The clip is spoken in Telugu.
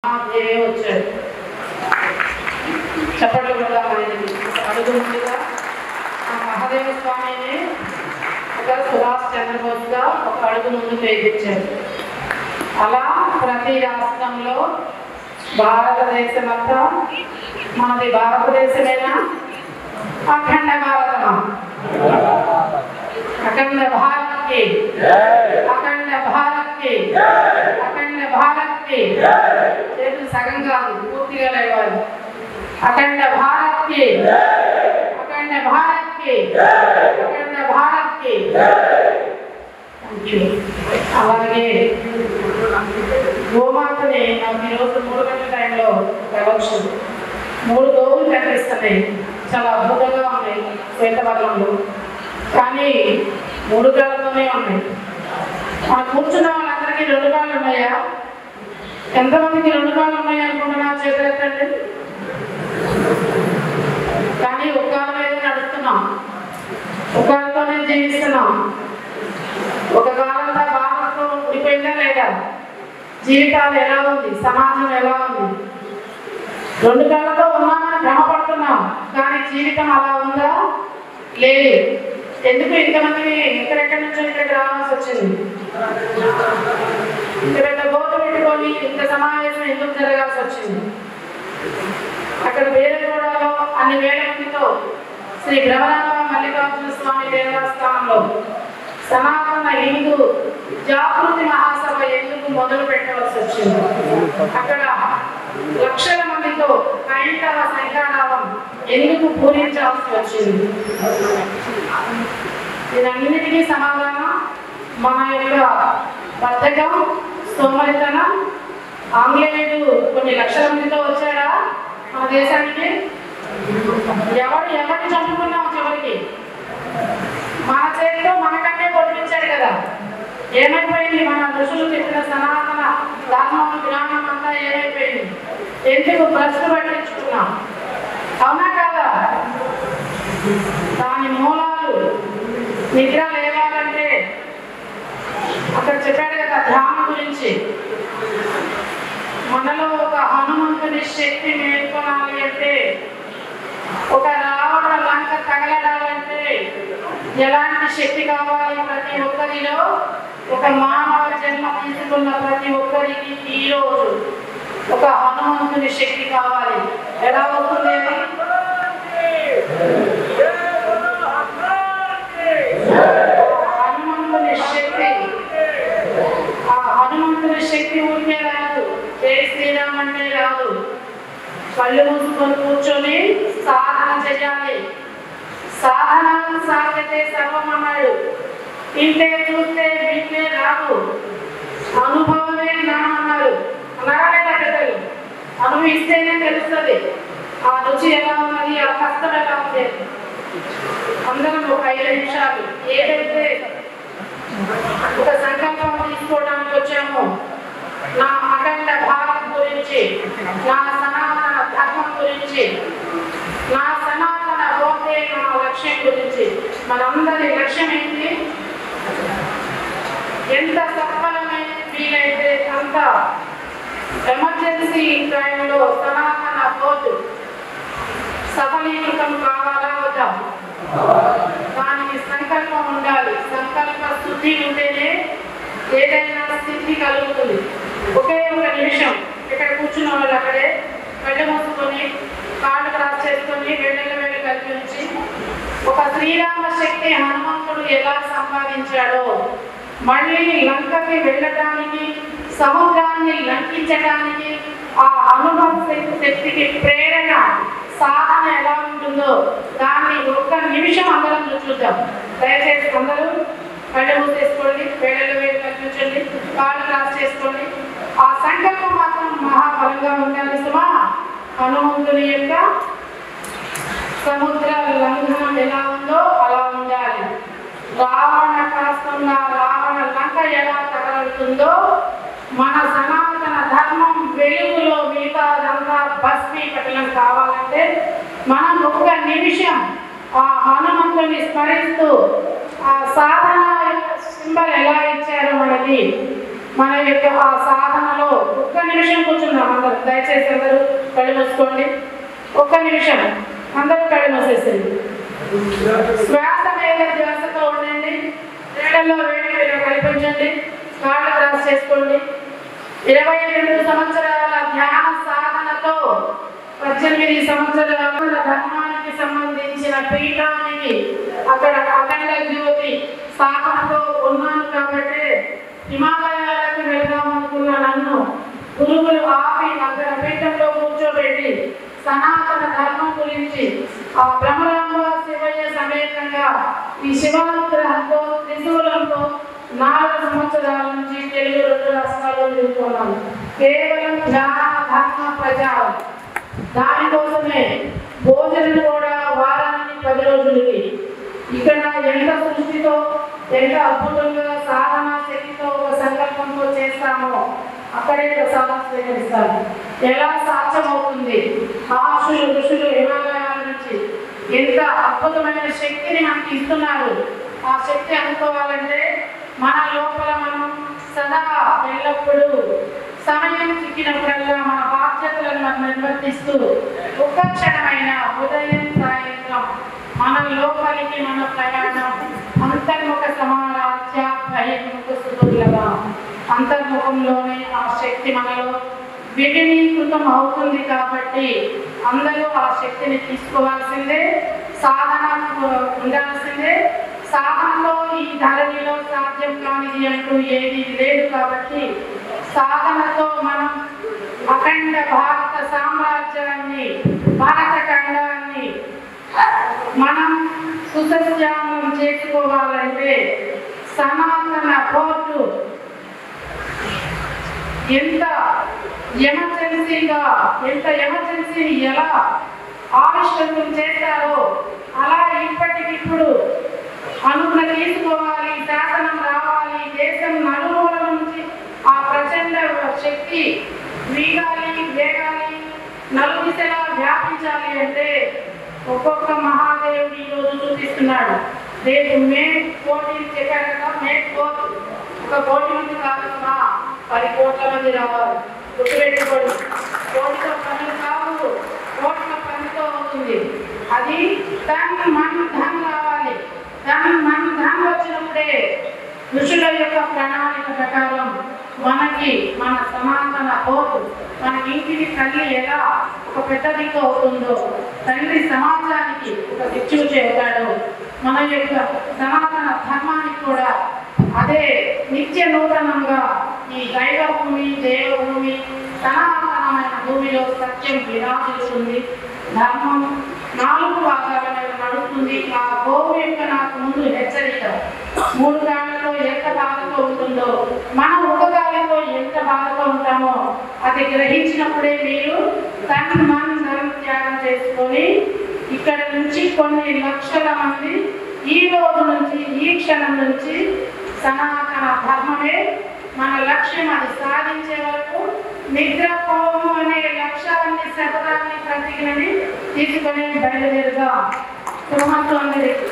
వచ్చాడు చప్పట్లు కూడా అడుగు ముందుగా మహాదేవ స్వామిని ఒక సుభాష్ చంద్రబోస్గా ఒక అడుగు ముందుకు ఎదించారు. అలా ప్రతి రాష్ట్రంలో భారతదేశం అంతా మనది భారతదేశమేనా అఖండ భారతమా? అఖండ భారత్ కి అఖండ భారత్ కి అఖండ భారత్ కి చేతులు సగం కాదు పూర్తిగా లేవాలి. అఖండ భారత్ కి అఖండ భారత్ కి అఖండ భారత్ కి. అలాగే గోమాతని నాకు ఈరోజు 3 గంటల టైంలో కలవచ్చు. 3 గోవులు కనిపిస్తున్నాయి, చాలా అద్భుతంగా ఉన్నాయి శ్వేతవర్ణంలో, కానీ 3 కాళ్ళతోనే ఉన్నాయి. మనం కూర్చున్న వాళ్ళందరికీ 2 కాళ్ళు ఉన్నాయా? ఎంతమందికి 2 కాళ్ళు ఉన్నాయి అనుకుంటున్నా చేతులెత్తండి. కానీ ఒక కాళ్ళ మీద నడుస్తున్నాం, ఒక కాళ్ళతోనే జీవిస్తున్నాం. ఒక కాలంలో భారత్లో ఉండిపోయిందా లేదా? జీవితాలు ఎలా ఉంది, సమాజం ఎలా ఉంది? 2 కాళ్ళతో ఉన్నామని భ్రమపడుతున్నాం, కానీ జీవితం అలా ఉందా? లేదు. ఎందుకు ఇంతమంది ఎక్కడెక్కడి నుంచో ఇక్కడికి రావాల్సి వచ్చింది? ఇంత బోర్డు పెట్టుకొని ఇంత సమావేశం ఎందుకు జరగాల్సి వచ్చింది? అక్కడ వేరేగూడలో అన్ని వేల మందితో శ్రీ భ్రమరాంబ మల్లికార్జున స్వామి దేవస్థానంలో సనాతన హిందూ జాగృతి మహాసభ ఎందుకు మొదలు పెట్టవలసి వచ్చింది? అక్కడ లక్షల మందితో కైంతవ శంఖానాదం ఎందుకు పూరించాల్సి వచ్చింది? దీనన్నిటికీ సమాధానం మన యొక్క బద్ధకం, సోమరితనం. ఆంగ్లేయుడు కొన్ని లక్షల మందితో వచ్చాడా మన దేశానికి? ఎవరిని చంపుకున్నాం చివరికి? మన చేతితో మనకంటే పొడిపించాడు కదా. ఏమైపోయింది? మన ఋషులు చెప్పిన సనాతన ధర్మం జ్ఞానం అంతా ఏమైపోయింది? ఎందుకు భ్రష్టు పట్టించుకున్నాం? అవునా కాదా? దాని మూలాలు నిద్ర లేవాలంటే అక్కడ చెప్పాడు కదా ధ్యానం గురించి. మనలో ఒక హనుమంతుని శక్తి మేల్కొనాలి అంటే, ఒక రావణ లంక తగలడాలంటే ఎలాంటి శక్తి కావాలి? ప్రతి ఒక్కరిలో ఒక మానవ జన్మ తీసుకున్న ప్రతి ఒక్కరికి ఈరోజు ఒక హనుమంతుని శక్తి కావాలి. ఎలా అవుతుంది? హనుమంతుని శక్తి, ఆ హనుమంతుని శక్తి ఊరికే రాదు, జై శ్రీరామ్ అంటే రాదు. కళ్ళు మూసుకొని కూర్చొని సాధన చేయాలి. సాధన సాధ్యతే సర్వం అన్నాడు. ఇంటే చూస్తే వీటినే రాదు, అనుభవమే జ్ఞానం అన్నారు. అలాగే పెద్దలు అనుభవిస్తేనే తెలుస్తుంది ఆ రుచి ఎలా ఉన్నది, ఆ కష్టం ఎలా ఉంది. అందరం ఒక 5 నిమిషాలు ఏదైతే ఒక సంకల్పం తీసుకోవడానికి వచ్చామో, నా అఖండ భారత్ గురించి, నా సనాతన ధర్మం గురించి, నా సనాతన పోతే నా లక్ష్యం గురించి. మనందరి లక్ష్యం ఏంటి? ఎంత సఫలమై వీలైతే అంత ఎమర్జెన్సీ టైంలో సనాతన పోతు సఫలీకృతం కావాలా వద్దా? దానికి సంకల్పం ఉండాలి. సంకల్ప శుద్ధి ఉంటేనే ఏదైనా స్థితి కలుగుతుంది. ఒకే ఒక నిమిషం ఇక్కడ కూర్చున్న వాళ్ళు అక్కడే కళ్ళు మూసుకొని కాళ్ళు క్రాస్ చేసుకొని వేళ్ళ కలిపి ఉంచి, ఒక శ్రీరామ శక్తి హనుమంతుడు ఎలా సంపాదించాడో మళ్ళీ లంకకి వెళ్ళటానికి, సముద్రాన్ని లంకించడానికి ఆ హనుమ శక్తికి ప్రేరణ సాధన ఎలా ఉంటుందో దాన్ని ఒక్క నిమిషం అందరం చూద్దాం. దయచేసి అందరూ కళ్ళు మూసేసుకోండి, వేళ్ళ కల్పించండి, కాళ్ళు క్రాస్ చేసుకోండి. ఆ సంకల్పం మాత్రం మహాబలంగా ఉండాలి సుమా. హనుమంతుని యొక్క సముద్ర లంఘనం ఎలా ఉందో అలా ఉండాలి. రావణ కాస్తంగా రావణ లంక ఎలా తగలుతుందో మన సనాతన ధర్మం వెలుగులో మిగతాదంతా భస్మీపటలం కావాలంటే మనం ఒక్క నిమిషం ఆ హనుమంతుని స్మరిస్తూ ఆ సాధన సింబల్ ఎలా ఇచ్చారో మనకి మన యొక్క ఆ సాధనలో ఒక్క నిమిషం కూర్చుందాం అందరూ. దయచేసి అందరూ కళ్ళు మూసుకోండి. ఒక్క నిమిషం అందరూ కళ్ళు మూసేసేయండి. శ్వాస మీద ధ్యాసతో ఉండండి. నీళ్ళలో వేడి కల్పించండి. కాళ్ళు క్రాస్ చేసుకోండి. 22 సంవత్సరాల ధ్యాన సాధనతో 18 సంవత్సరాల ధర్మానికి సంబంధించిన పీఠానికి అక్కడ అఖండ జ్యోతి స్థాపనతో ఉన్నాను కాబట్టి హిమాలయాలకు వెళ్దామనుకున్న నన్ను గురువులు ఆపి అక్కడ పీఠంలో కూర్చోబెట్టి సనాతన ధర్మం గురించి ఆ బ్రహ్మరాంబ శివయ్య సమేతంగా ఈ శివానుగ్రహంతో త్రిశూలంతో 4 సంవత్సరాల నుంచి తెలుగు 2 రాష్ట్రాల్లో తిరుగుతున్నాను. కేవలం ధ్యాన ధర్మ ప్రచారం. దానికోసమే భోజనం కూడా వారానికి 10 రోజులకి. ఇక్కడ ఎంత సృష్టితో ఎంత అద్భుతంగా సాధనా శక్తితో ఒక సంకల్పంతో చేస్తామో అక్కడే ప్రసాదం స్వీకరిస్తాము. ఎలా సాధ్యమవుతుంది? మహర్షులు ఋషులు హిమాలయాల నుంచి ఎంత అద్భుతమైన శక్తిని మనకి ఇస్తున్నారు. ఆ శక్తి అనుకోవాలంటే మన లోపల మనం సదా ఎల్లప్పుడూ సమయం చిక్కినప్పుడల్లా మన బాధ్యతలను మనం నిర్వర్తిస్తూ ఒక్క క్షణమైన ఉదయం సాయంత్రం మన లోపలికి మన ప్రయాణం అంతర్ముఖ సమారాధ్య బహిర్ముఖ సుదుర్లభ. అంతర్ముఖంలోనే ఆ శక్తి మనలో విలీనీకృతం అవుతుంది కాబట్టి అందరూ ఆ శక్తిని తీసుకోవాల్సిందే, సాధన ఉండాల్సిందే. సాధనలో ఈ ధరణిలో సాధ్యం కానిది అంటూ ఏది లేదు కాబట్టి సాధనతో మనం అఖండ భారత సామ్రాజ్యాన్ని భారత ఖండాన్ని మనం సుసస్యానం చేసుకోవాలంటే సనాతన కోర్టు ఎంత ఎమర్జెన్సీని ఎలా ఆవిష్కృతం చేస్తారో అలా ఇప్పటికిప్పుడు అనుజ్ఞ తీసుకోవాలి, శాసనం రావాలి. దేశం నలుమూల నుంచి ఆ ప్రచండ శక్తి వేగాలి, నలుదిశలా వ్యాపించాలి అంటే ఒక్కొక్క మహాదేవుడు ఈరోజు చూపిస్తున్నాడు. రేపు మే 14 చెప్పారు కదా, మే 4 1 కోటి మంది కావాలన్నా 10 కోట్ల మంది రావాలి. గుర్తుపెట్టుకోండి, కోటితో పనులు కావు, కోట్ల పనితో అవుతుంది. అది మన ధనం రావాలి. మన వచ్చినప్పుడే ఋషుల యొక్క ప్రణాళిక ప్రకారం మన సనాతన కోర్టు మన ఇంటికి తల్లి ఎలా ఒక పెద్ద దిక్కు అవుతుందో, తండ్రి సమాజానికి ఒక దిక్సూచి అవుతాడో, మన యొక్క సనాతన ధర్మానికి కూడా అదే నిత్య నూతనంగా ఈ దైవభూమి దేవభూమి సనాతనమైన భూమిలో సత్యం విరాజిస్తుంది. ధర్మం 4 భాగాలలో నడుస్తుంది. ఆ గోవు యొక్క నాకు ముందు హెచ్చరిక 3 కాళ్ళతో ఎంత బాధతో ఉంటుందో మనం ఒక కాళ్ళతో ఎంత బాధతో ఉంటామో అది గ్రహించినప్పుడే మీరు ధనం త్యాగం చేసుకొని ఇక్కడ నుంచి కొన్ని లక్షల మంది ఈ రోజు నుంచి ఈ క్షణం నుంచి సనాతన ధర్మమే మన లక్ష్యం. అది సాధించే వరకు నిద్రపోము అనే లక్ష్యాన్ని శపథాన్ని ప్రతిజ్ఞని తీసుకొని బయలుదేరుగా. శుభమస్తు అందరికీ.